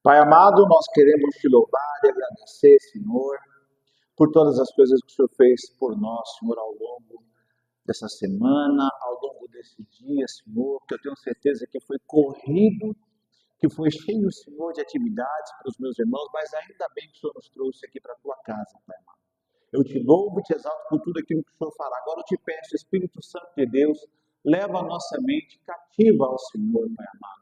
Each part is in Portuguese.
Pai amado, nós queremos te louvar e agradecer, Senhor, por todas as coisas que o Senhor fez por nós, Senhor, ao longo dessa semana, ao longo desse dia, Senhor, que eu tenho certeza que foi corrido, que foi cheio, Senhor, de atividades para os meus irmãos, mas ainda bem que o Senhor nos trouxe aqui para a tua casa, Pai amado. Eu te louvo e te exalto por tudo aquilo que o Senhor fará. Agora eu te peço, Espírito Santo de Deus, leva a nossa mente cativa ao Senhor, Pai amado.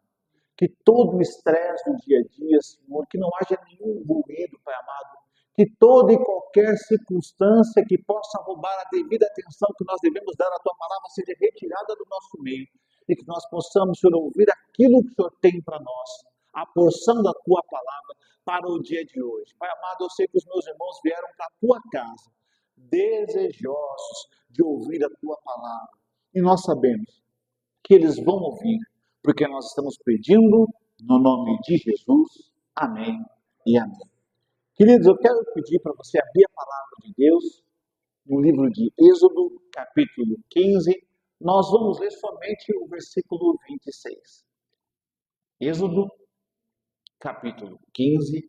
Que todo o estresse do dia a dia, Senhor, que não haja nenhum ruído, Pai amado, que toda e qualquer circunstância que possa roubar a devida atenção que nós devemos dar à Tua palavra seja retirada do nosso meio e que nós possamos, Senhor, ouvir aquilo que o Senhor tem para nós, a porção da Tua palavra para o dia de hoje. Pai amado, eu sei que os meus irmãos vieram para a Tua casa, desejosos de ouvir a Tua palavra, e nós sabemos que eles vão ouvir, porque nós estamos pedindo no nome de Jesus. Amém e amém. Queridos, eu quero pedir para você abrir a palavra de Deus no livro de Êxodo, capítulo 15. Nós vamos ler somente o versículo 26. Êxodo, capítulo 15,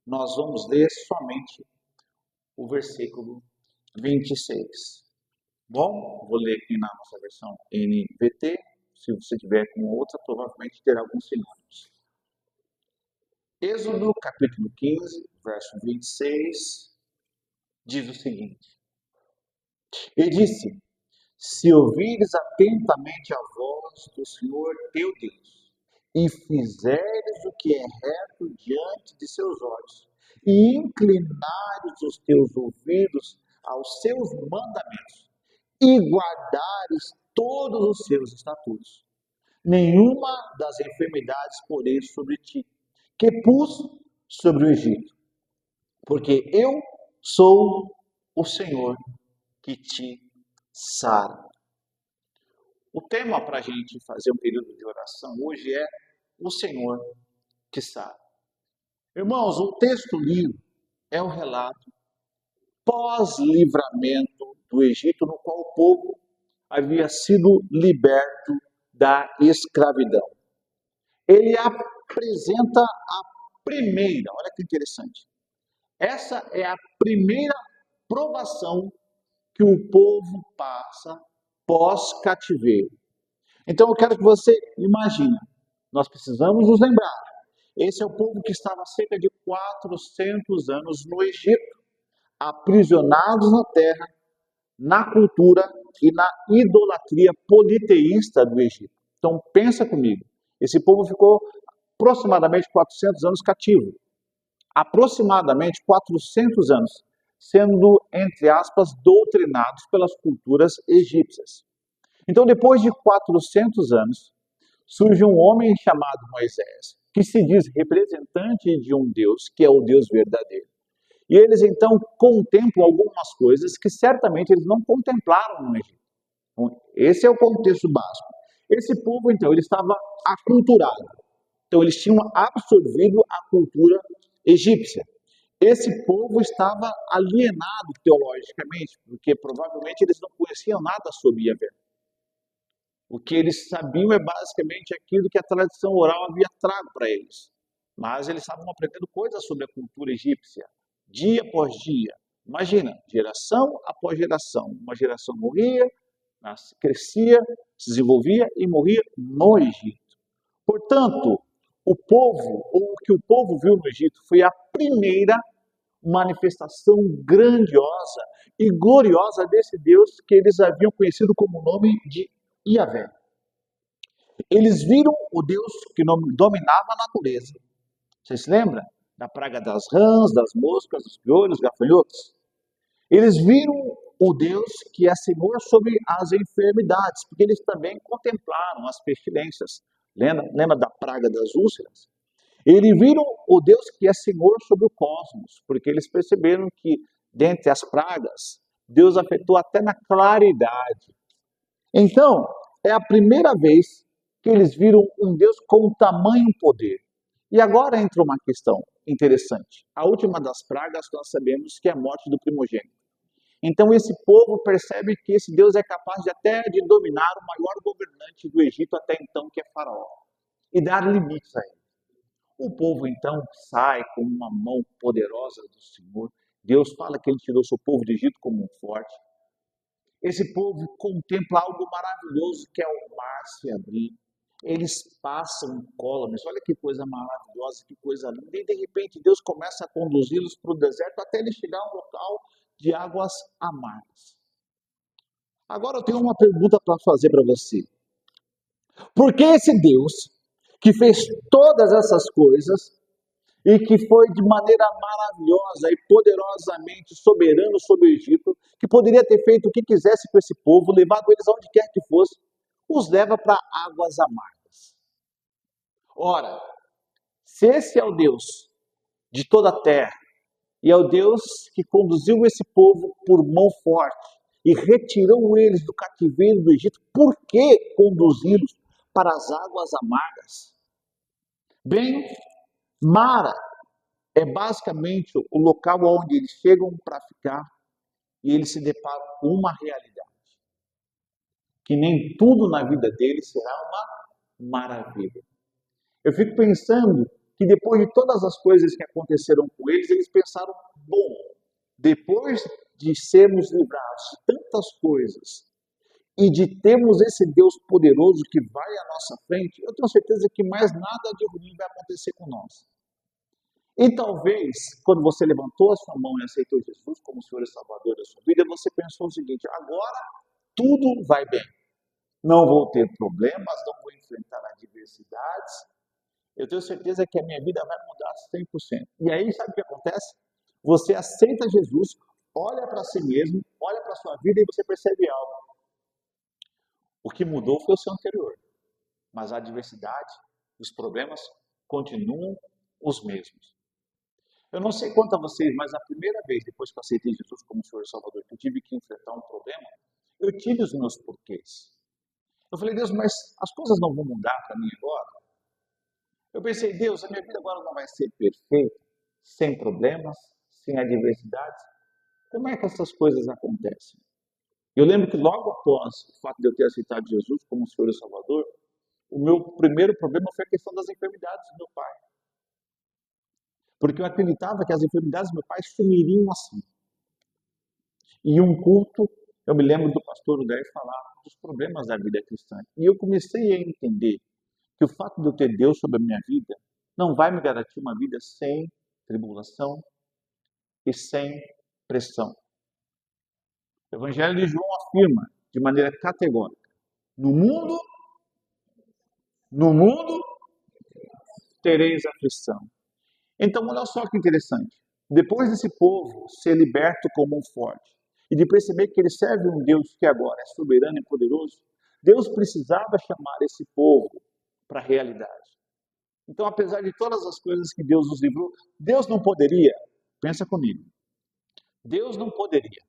nós vamos ler somente o versículo 26. Bom, vou ler aqui na nossa versão NVT. Se você tiver com outra, provavelmente terá alguns sinônimos. Êxodo, capítulo 15, verso 26, diz o seguinte: E disse: Se ouvires atentamente a voz do Senhor teu Deus, e fizeres o que é reto diante de seus olhos, e inclinares os teus ouvidos aos seus mandamentos, e guardares todos os seus estatutos, nenhuma das enfermidades porei sobre ti, que pus sobre o Egito, porque eu sou o Senhor que te sara. O tema para a gente fazer um período de oração hoje é o Senhor que sara. Irmãos, o texto lido é o relato pós-livramento do Egito, no qual o povo havia sido liberto da escravidão. Ele apresenta a primeira, olha que interessante, essa é a primeira provação que o povo passa pós-cativeiro. Então eu quero que você imagine, nós precisamos nos lembrar, esse é o povo que estava há cerca de 400 anos no Egito, aprisionados na terra, na cultura e na idolatria politeísta do Egito. Então pensa comigo, esse povo ficou aproximadamente 400 anos cativo, aproximadamente 400 anos, sendo, entre aspas, doutrinados pelas culturas egípcias. Então, depois de 400 anos, surge um homem chamado Moisés, que se diz representante de um Deus, que é o Deus verdadeiro. E eles, então, contemplam algumas coisas que certamente eles não contemplaram no Egito. Então, esse é o contexto básico. Esse povo, então, ele estava aculturado. Então, eles tinham absorvido a cultura egípcia. Esse povo estava alienado teologicamente, porque provavelmente eles não conheciam nada sobre Yahvé. O que eles sabiam é basicamente aquilo que a tradição oral havia trago para eles. Mas eles estavam aprendendo coisas sobre a cultura egípcia, dia após dia. Imagina, geração após geração. Uma geração morria, crescia, se desenvolvia e morria no Egito. Portanto, o que o povo viu no Egito foi a primeira manifestação grandiosa e gloriosa desse Deus que eles haviam conhecido como o nome de Yahvé. Eles viram o Deus que dominava a natureza. Você se lembra? Da praga das rãs, das moscas, dos piolhos, gafanhotos. Eles viram o Deus que é Senhor sobre as enfermidades, porque eles também contemplaram as pestilências. Lembra da praga das úlceras? Eles viram o Deus que é Senhor sobre o cosmos, porque eles perceberam que, dentre as pragas, Deus afetou até na claridade. Então, é a primeira vez que eles viram um Deus com tamanho poder. E agora entra uma questão interessante. A última das pragas, nós sabemos que é a morte do primogênito. Então, esse povo percebe que esse Deus é capaz de dominar o maior governante do Egito até então, que é Faraó, e dar limites a ele. O povo então sai com uma mão poderosa do Senhor. Deus fala que ele tirou seu povo do Egito como um forte. Esse povo contempla algo maravilhoso que é o mar se abrir. Eles passam incólumes, olha que coisa maravilhosa, que coisa linda. E de repente Deus começa a conduzi-los para o deserto até eles chegar a um local de águas amargas. Agora eu tenho uma pergunta para fazer para você. Por que esse Deus, que fez todas essas coisas e que foi de maneira maravilhosa e poderosamente soberano sobre o Egito, que poderia ter feito o que quisesse com esse povo, levado eles aonde quer que fosse, os leva para águas amargas? Ora, se esse é o Deus de toda a terra, e é o Deus que conduziu esse povo por mão forte e retirou eles do cativeiro do Egito, por que conduzi-los para as águas amargas? Bem, Mara é basicamente o local onde eles chegam para ficar e eles se deparam com uma realidade. Que nem tudo na vida deles será uma maravilha. Eu fico pensando que depois de todas as coisas que aconteceram com eles, eles pensaram, bom, depois de sermos livrados de tantas coisas e de termos esse Deus poderoso que vai à nossa frente, eu tenho certeza que mais nada de ruim vai acontecer com nós. E talvez, quando você levantou a sua mão e aceitou Jesus como Senhor e Salvador da sua vida, você pensou o seguinte, agora tudo vai bem. Não vou ter problemas, não vou enfrentar adversidades. Eu tenho certeza que a minha vida vai mudar 100%. E aí, sabe o que acontece? Você aceita Jesus, olha para si mesmo, olha para a sua vida e você percebe algo. O que mudou foi o seu anterior. Mas a adversidade, os problemas continuam os mesmos. Eu não sei quanto a vocês, mas a primeira vez, depois que eu aceitei Jesus como Senhor e Salvador, que eu tive que enfrentar um problema, eu tive os meus porquês. Eu falei, Deus, mas as coisas não vão mudar para mim agora? Eu pensei, Deus, a minha vida agora não vai ser perfeita, sem problemas, sem adversidades. Como é que essas coisas acontecem? Eu lembro que logo após o fato de eu ter aceitado Jesus como Senhor e Salvador, o meu primeiro problema foi a questão das enfermidades do meu pai. Porque eu acreditava que as enfermidades do meu pai sumiriam assim. E um culto, eu me lembro do pastor Udair falar dos problemas da vida cristã. E eu comecei a entender que o fato de eu ter Deus sobre a minha vida não vai me garantir uma vida sem tribulação e sem pressão. O Evangelho de João afirma de maneira categórica: no mundo tereis aflição. Então, olha só que interessante. Depois desse povo ser liberto como um forte e de perceber que ele serve um Deus que agora é soberano e poderoso, Deus precisava chamar esse povo para a realidade. Então, apesar de todas as coisas que Deus nos livrou, Deus não poderia, pensa comigo, Deus não poderia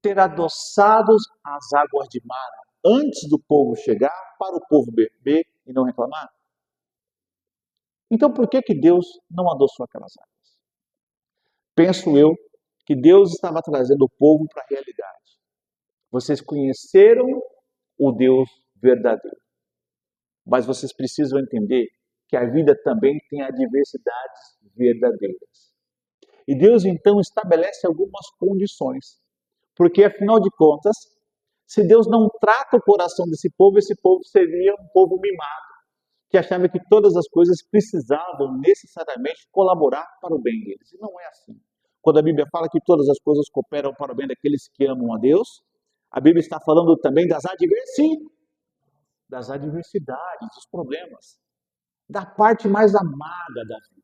ter adoçado as águas de Mara antes do povo chegar para o povo beber e não reclamar? Então, por que Deus não adoçou aquelas águas? Penso eu que Deus estava trazendo o povo para a realidade. Vocês conheceram o Deus verdadeiro, mas vocês precisam entender que a vida também tem adversidades verdadeiras. E Deus então estabelece algumas condições, porque afinal de contas, se Deus não trata o coração desse povo, esse povo seria um povo mimado, que achava que todas as coisas precisavam necessariamente colaborar para o bem deles. E não é assim. Quando a Bíblia fala que todas as coisas cooperam para o bem daqueles que amam a Deus, a Bíblia está falando também das adversidades, dos problemas, da parte mais amarga da vida.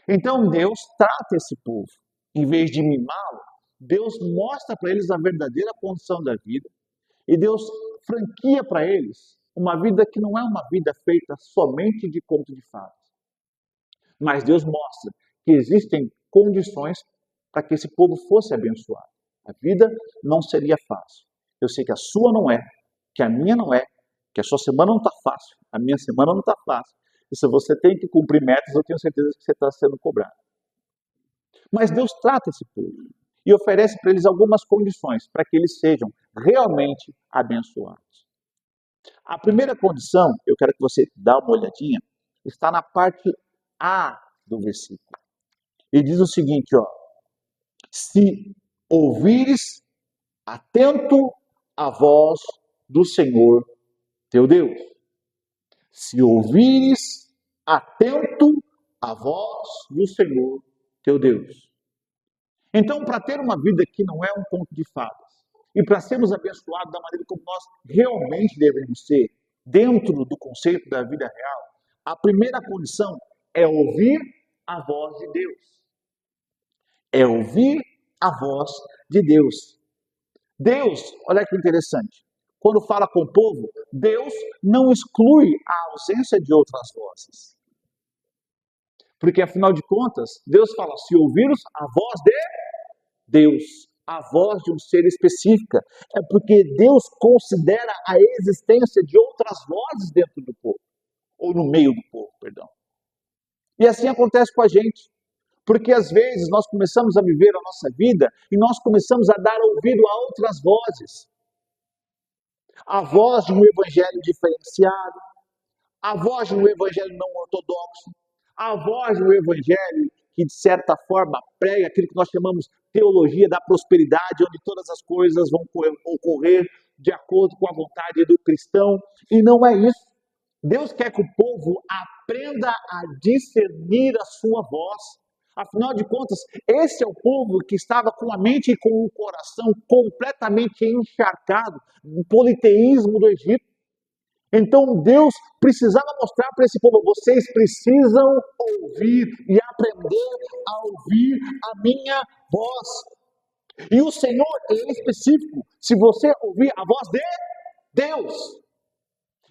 Então Deus trata esse povo. Em vez de mimá-lo, Deus mostra para eles a verdadeira condição da vida e Deus franquia para eles uma vida que não é uma vida feita somente de conto de fadas. Mas Deus mostra que existem condições para que esse povo fosse abençoado. A vida não seria fácil. Eu sei que a sua não é, que a minha não é, que a sua semana não está fácil, a minha semana não está fácil. E se você tem que cumprir metas, eu tenho certeza que você está sendo cobrado. Mas Deus trata esse povo e oferece para eles algumas condições para que eles sejam realmente abençoados. A primeira condição, eu quero que você dê uma olhadinha, Está na parte A do versículo. E diz o seguinte, ó: se ouvires atento a voz do Senhor teu Deus. Se ouvires atento a voz do Senhor teu Deus. Então, para ter uma vida que não é um conto de fadas, e para sermos abençoados da maneira como nós realmente devemos ser, dentro do conceito da vida real, a primeira condição é ouvir a voz de Deus. É ouvir a voz de Deus. Deus, olha que interessante, quando fala com o povo, Deus não exclui a ausência de outras vozes. Porque, afinal de contas, Deus fala, se ouvirmos a voz de Deus, a voz de um ser específica, é porque Deus considera a existência de outras vozes dentro do povo, ou no meio do povo, perdão. E assim acontece com a gente, porque às vezes nós começamos a viver a nossa vida e nós começamos a dar ouvido a outras vozes. A voz de um evangelho diferenciado, a voz de um evangelho não ortodoxo, a voz de um evangelho que, de certa forma, prega aquilo que nós chamamos teologia da prosperidade, onde todas as coisas vão ocorrer de acordo com a vontade do cristão. E não é isso. Deus quer que o povo aprenda a discernir a sua voz. Afinal de contas, esse é o povo que estava com a mente e com o coração completamente encharcado no politeísmo do Egito. Então Deus precisava mostrar para esse povo, vocês precisam ouvir e aprender a ouvir a minha voz. E o Senhor é específico, se você ouvir a voz de Deus.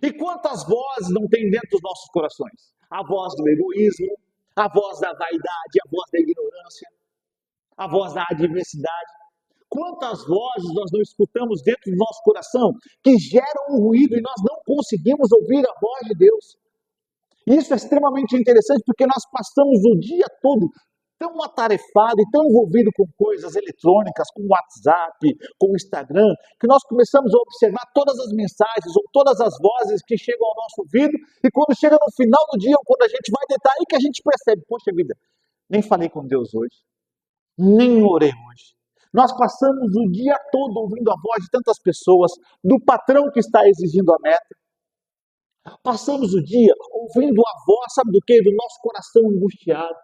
E quantas vozes não tem dentro dos nossos corações? A voz do egoísmo, a voz da vaidade, a voz da ignorância, a voz da adversidade. Quantas vozes nós não escutamos dentro do nosso coração que geram um ruído e nós não conseguimos ouvir a voz de Deus? Isso é extremamente interessante porque nós passamos o dia todo tão atarefado e tão envolvido com coisas eletrônicas, com WhatsApp, com Instagram, que nós começamos a observar todas as mensagens ou todas as vozes que chegam ao nosso ouvido e quando chega no final do dia ou quando a gente vai deitar, aí que a gente percebe, poxa vida, nem falei com Deus hoje, nem orei hoje. Nós passamos o dia todo ouvindo a voz de tantas pessoas, do patrão que está exigindo a meta. Passamos o dia ouvindo a voz, sabe do quê? Do nosso coração angustiado.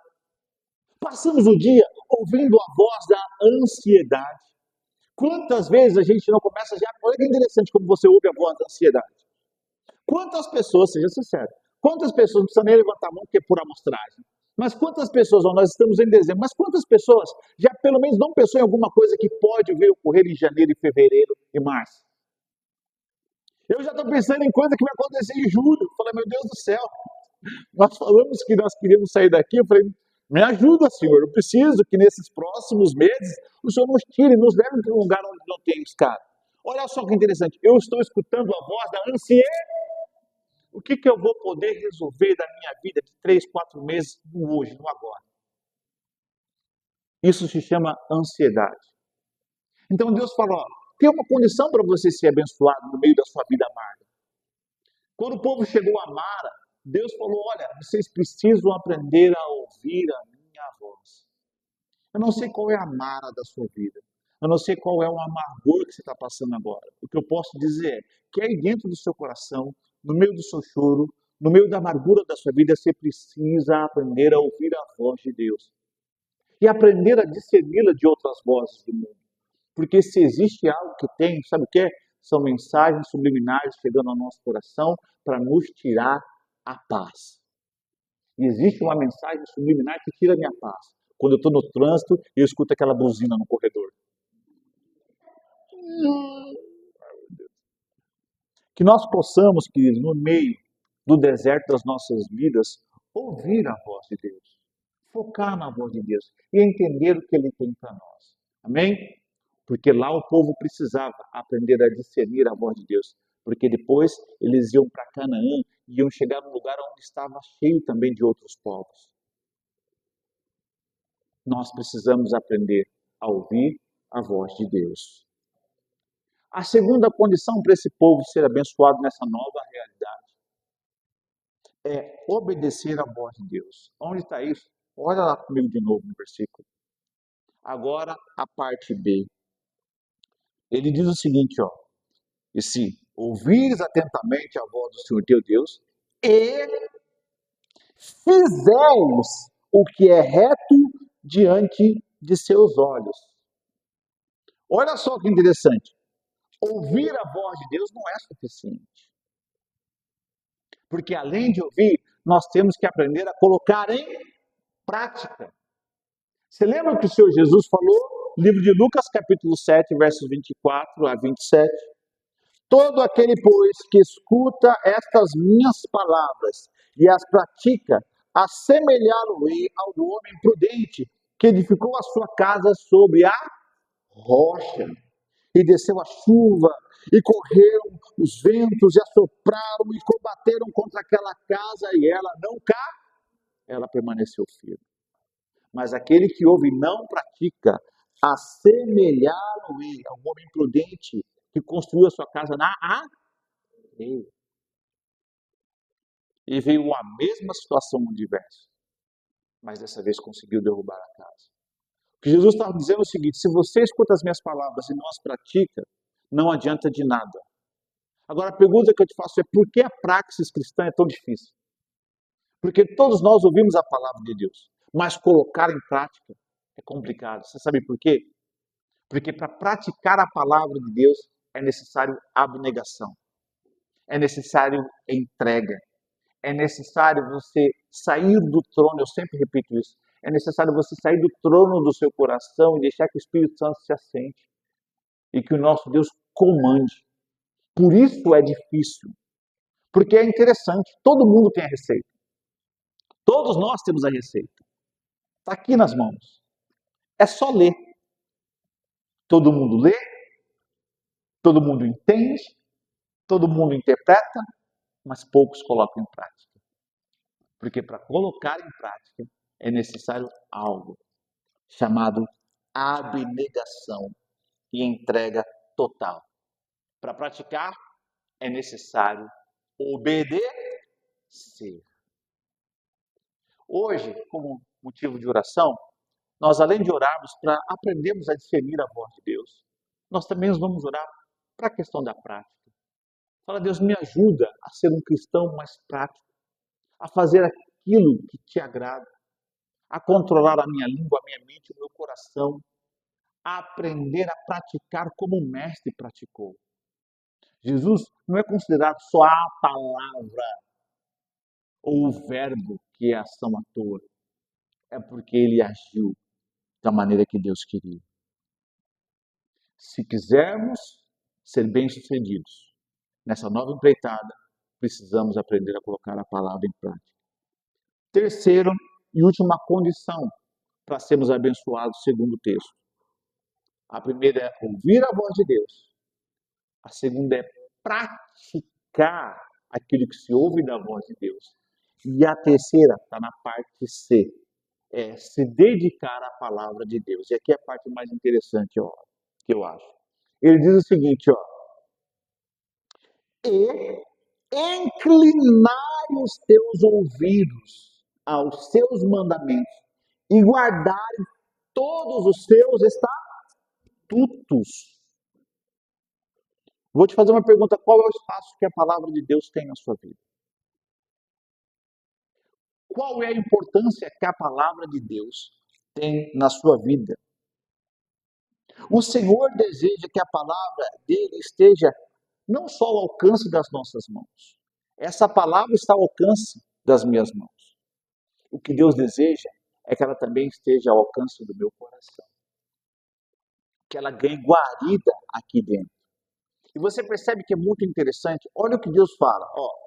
Passamos o dia ouvindo a voz da ansiedade. Quantas vezes a gente não começa já... Olha que interessante como você ouve a voz da ansiedade. Quantas pessoas, seja sincero, quantas pessoas, não precisa nem levantar a mão porque é por amostragem, mas quantas pessoas, nós estamos em dezembro, mas quantas pessoas já pelo menos não pensou em alguma coisa que pode vir ocorrer em janeiro, e fevereiro e março? Eu já estou pensando em coisa que vai acontecer em julho. Falei, meu Deus do céu, nós falamos que nós queríamos sair daqui, eu falei, me ajuda, Senhor, eu preciso que nesses próximos meses o Senhor nos tire, nos leve para um lugar onde não tem escada. Olha só que interessante, eu estou escutando a voz da ansiedade. O que eu vou poder resolver da minha vida de 3, 4 meses no hoje, no agora? Isso se chama ansiedade. Então Deus falou, tem uma condição para você ser abençoado no meio da sua vida amarga. Quando o povo chegou a Mara, Deus falou, olha, vocês precisam aprender a ouvir a minha voz. Eu não sei qual é a Mara da sua vida. Eu não sei qual é o amargor que você está passando agora. O que eu posso dizer é que aí dentro do seu coração, no meio do seu choro, no meio da amargura da sua vida, você precisa aprender a ouvir a voz de Deus. E aprender a discerni-la de outras vozes do mundo. Porque se existe algo que tem, sabe o que é? São mensagens subliminares chegando ao nosso coração para nos tirar a paz. E existe uma mensagem subliminar que tira a minha paz. Quando eu estou no trânsito e eu escuto aquela buzina no corredor. Que nós possamos, queridos, no meio do deserto das nossas vidas, ouvir a voz de Deus, focar na voz de Deus e entender o que Ele tem para nós. Amém? Porque lá o povo precisava aprender a discernir a voz de Deus, porque depois eles iam para Canaã e iam chegar num lugar onde estava cheio também de outros povos. Nós precisamos aprender a ouvir a voz de Deus. A segunda condição para esse povo ser abençoado nessa nova realidade é obedecer à voz de Deus. Onde está isso? Olha lá comigo de novo no versículo. Agora a parte B. Ele diz o seguinte, ó. E se ouvires atentamente a voz do Senhor teu Deus e fizeres o que é reto diante de seus olhos. Olha só que interessante. Ouvir a voz de Deus não é suficiente. Porque além de ouvir, nós temos que aprender a colocar em prática. Você lembra que o Senhor Jesus falou? Livro de Lucas, capítulo 7, versos 24 a 27. Todo aquele, pois, que escuta estas minhas palavras e as pratica, assemelhá-lo-ei ao homem prudente que edificou a sua casa sobre a rocha. E desceu a chuva, e correram os ventos, e assopraram, e combateram contra aquela casa, e ela não ela permaneceu firme. Mas aquele que ouve e não pratica, assemelhá-lo-ei ao homem prudente que construiu a sua casa na areia. E veio a mesma situação no diverso, mas dessa vez conseguiu derrubar a casa. O que Jesus estava dizendo é o seguinte: se você escuta as minhas palavras e não as pratica, não adianta de nada. Agora a pergunta que eu te faço é: por que a praxis cristã é tão difícil? Porque todos nós ouvimos a palavra de Deus, mas colocar em prática é complicado. Você sabe por quê? Porque para praticar a palavra de Deus é necessário abnegação, é necessário entrega, é necessário você sair do trono, eu sempre repito isso, é necessário você sair do trono do seu coração e deixar que o Espírito Santo se assente e que o nosso Deus comande. Por isso é difícil, porque é interessante, todo mundo tem a receita. Todos nós temos a receita. Está aqui nas mãos. É só ler. Todo mundo lê, todo mundo entende, todo mundo interpreta, mas poucos colocam em prática. Porque para colocar em prática é necessário algo chamado abnegação e entrega total. Para praticar é necessário obedecer. Hoje, como motivo de oração, nós além de orarmos para aprendermos a discernir a voz de Deus, nós também vamos orar para a questão da prática. Fala, Deus, me ajuda a ser um cristão mais prático, a fazer aquilo que te agrada, a controlar a minha língua, a minha mente, o meu coração, a aprender a praticar como o mestre praticou. Jesus não é considerado só a palavra ou o verbo que é ação à toa. É porque ele agiu da maneira que Deus queria. Se quisermos ser bem-sucedidos nessa nova empreitada, precisamos aprender a colocar a palavra em prática. Terceira e última condição para sermos abençoados, segundo o texto. A primeira é ouvir a voz de Deus. A segunda é praticar aquilo que se ouve da voz de Deus. E a terceira está na parte C, é se dedicar à palavra de Deus. E aqui é a parte mais interessante, ó, que eu acho. Ele diz o seguinte, ó: e inclinar os teus ouvidos aos seus mandamentos e guardar todos os seus estatutos. Vou te fazer uma pergunta: qual é o espaço que a palavra de Deus tem na sua vida? Qual é a importância que a palavra de Deus tem na sua vida? O Senhor deseja que a palavra dele esteja não só ao alcance das nossas mãos. Essa palavra está ao alcance das minhas mãos. O que Deus deseja é que ela também esteja ao alcance do meu coração. Que ela ganhe guarida aqui dentro. E você percebe que é muito interessante. Olha o que Deus fala, ó: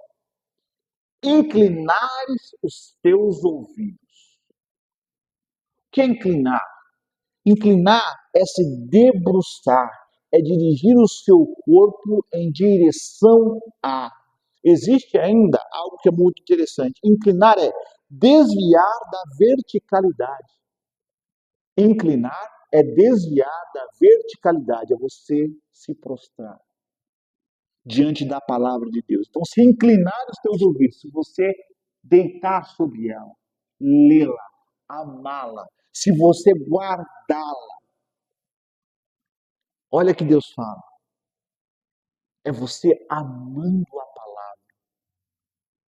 inclinares os teus ouvidos. O que é inclinar? Inclinar é se debruçar, é dirigir o seu corpo em direção a. Existe ainda algo que é muito interessante. Inclinar é desviar da verticalidade. Inclinar é desviar da verticalidade, é você se prostrar diante da palavra de Deus. Então, se inclinar os teus ouvidos, se você deitar sobre ela, lê-la, amá-la, se você guardá-la. Olha que Deus fala. É você amando a palavra,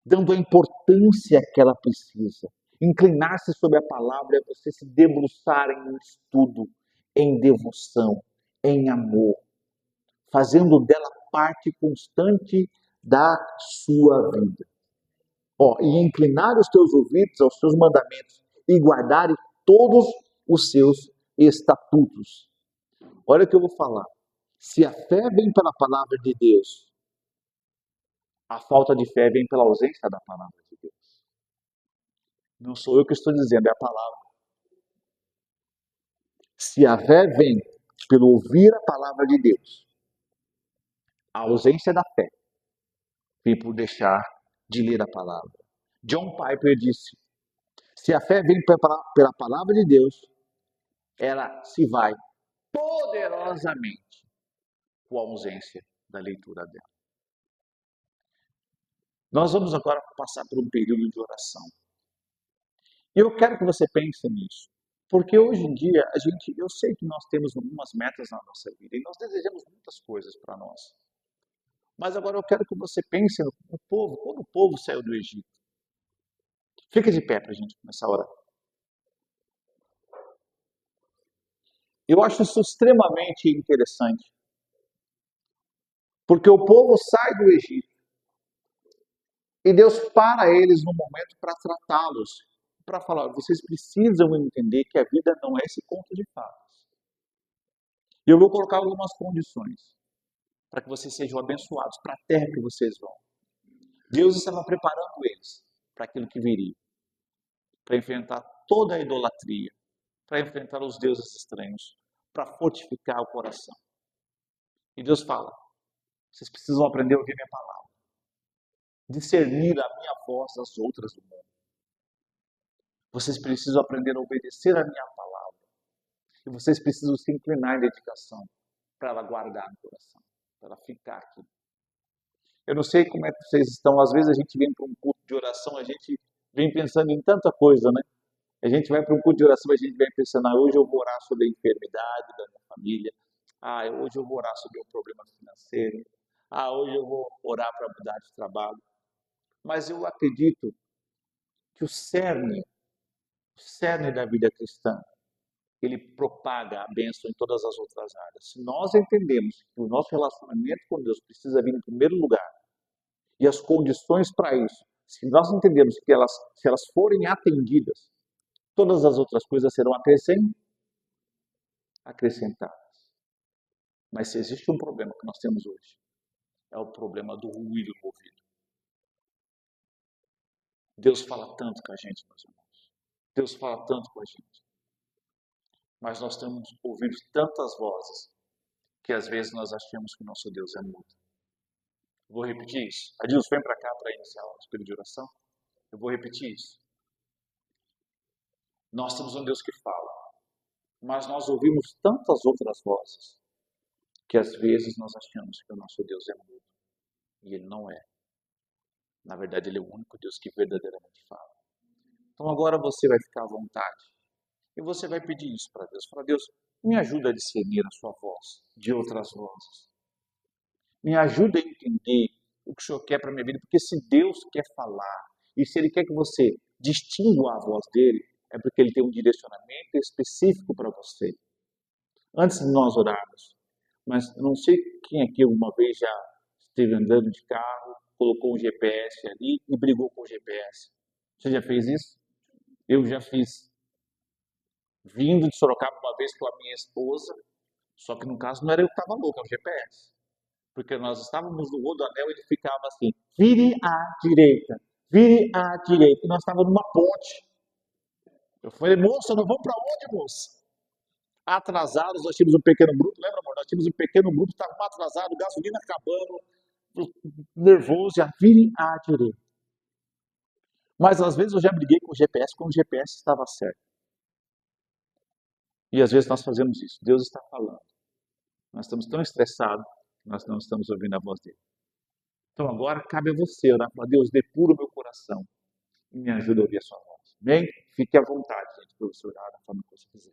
dando a importância que ela precisa. Inclinar-se sobre a palavra é você se debruçar em estudo, em devoção, em amor, fazendo dela parte constante da sua vida. E inclinar os teus ouvidos aos seus mandamentos e guardar todos os seus estatutos. Olha o que eu vou falar. Se a fé vem pela palavra de Deus, a falta de fé vem pela ausência da palavra de Deus. Não sou eu que estou dizendo, é a palavra. Se a fé vem pelo ouvir a palavra de Deus, a ausência da fé vem por deixar de ler a palavra. John Piper disse, se a fé vem pela palavra de Deus, ela se vai poderosamente com a ausência da leitura dela. Nós vamos agora passar por um período de oração. E eu quero que você pense nisso. Porque hoje em dia, eu sei que nós temos algumas metas na nossa vida e nós desejamos muitas coisas para nós. Mas agora eu quero que você pense no povo, quando o povo saiu do Egito. Fica de pé para a gente começar a orar. Eu acho isso extremamente interessante. Porque o povo sai do Egito e Deus para eles no momento para tratá-los, para falar, vocês precisam entender que a vida não é esse conto de fadas. E eu vou colocar algumas condições para que vocês sejam abençoados para a terra que vocês vão. Deus estava preparando eles para aquilo que viria, para enfrentar toda a idolatria, para enfrentar os deuses estranhos, para fortificar o coração. E Deus fala, vocês precisam aprender a ouvir minha palavra, discernir a minha voz das outras do mundo. Vocês precisam aprender a obedecer a minha palavra. E vocês precisam se inclinar em dedicação para ela guardar no coração, para ela ficar aqui. Eu não sei como é que vocês estão. Às vezes a gente vem para um culto de oração, a gente vem pensando em tanta coisa, né? A gente vai para um culto de oração, a gente vem pensando, hoje eu vou orar sobre a enfermidade da minha família. Hoje eu vou orar sobre o problema financeiro. Hoje eu vou orar para mudar de trabalho. Mas eu acredito que o cerne da vida cristã, ele propaga a bênção em todas as outras áreas. Se nós entendemos que o nosso relacionamento com Deus precisa vir em primeiro lugar, e as condições para isso, se nós entendemos que se elas forem atendidas, todas as outras coisas serão acrescentadas. Mas se existe um problema que nós temos hoje, é o problema do ruído no ouvido. Deus fala tanto com a gente, meus irmãos. Deus fala tanto com a gente. Mas nós temos ouvido tantas vozes que às vezes nós achamos que o nosso Deus é mudo. Vou repetir isso. Adilson, vem para cá para iniciar o espírito de oração. Eu vou repetir isso. Nós temos um Deus que fala, mas nós ouvimos tantas outras vozes que às vezes nós achamos que o nosso Deus é mudo. E Ele não é. Na verdade, Ele é o único Deus que verdadeiramente fala. Então agora você vai ficar à vontade. E você vai pedir isso para Deus. Fala, Deus, me ajuda a discernir a sua voz de outras vozes. Me ajuda a entender o que o Senhor quer para a minha vida. Porque se Deus quer falar, e se Ele quer que você distingua a voz dEle, é porque Ele tem um direcionamento específico para você. Antes de nós orarmos, mas não sei quem aqui alguma vez já esteve andando de carro, colocou um GPS ali e brigou com o GPS. Você já fez isso? Eu já fiz. Vindo de Sorocaba uma vez com a minha esposa, só que no caso não era eu que estava louco, era o GPS. Porque nós estávamos no Rodoanel e ele ficava assim, vire à direita, vire à direita. E nós estávamos numa ponte. Eu falei, moça, nós vamos para onde, moça? Atrasados, nós tínhamos um pequeno grupo, lembra, amor? Nós tínhamos um pequeno grupo, estava atrasado, gasolina acabando, nervoso, já vire à direita. Mas às vezes eu já briguei com o GPS quando o GPS estava certo. E às vezes nós fazemos isso. Deus está falando. Nós estamos tão estressados que nós não estamos ouvindo a voz dele. Então agora cabe a você orar para Deus, depura o meu coração. e me ajuda a ouvir a sua voz. Amém? Fique à vontade, gente, para você orar da forma que você quiser.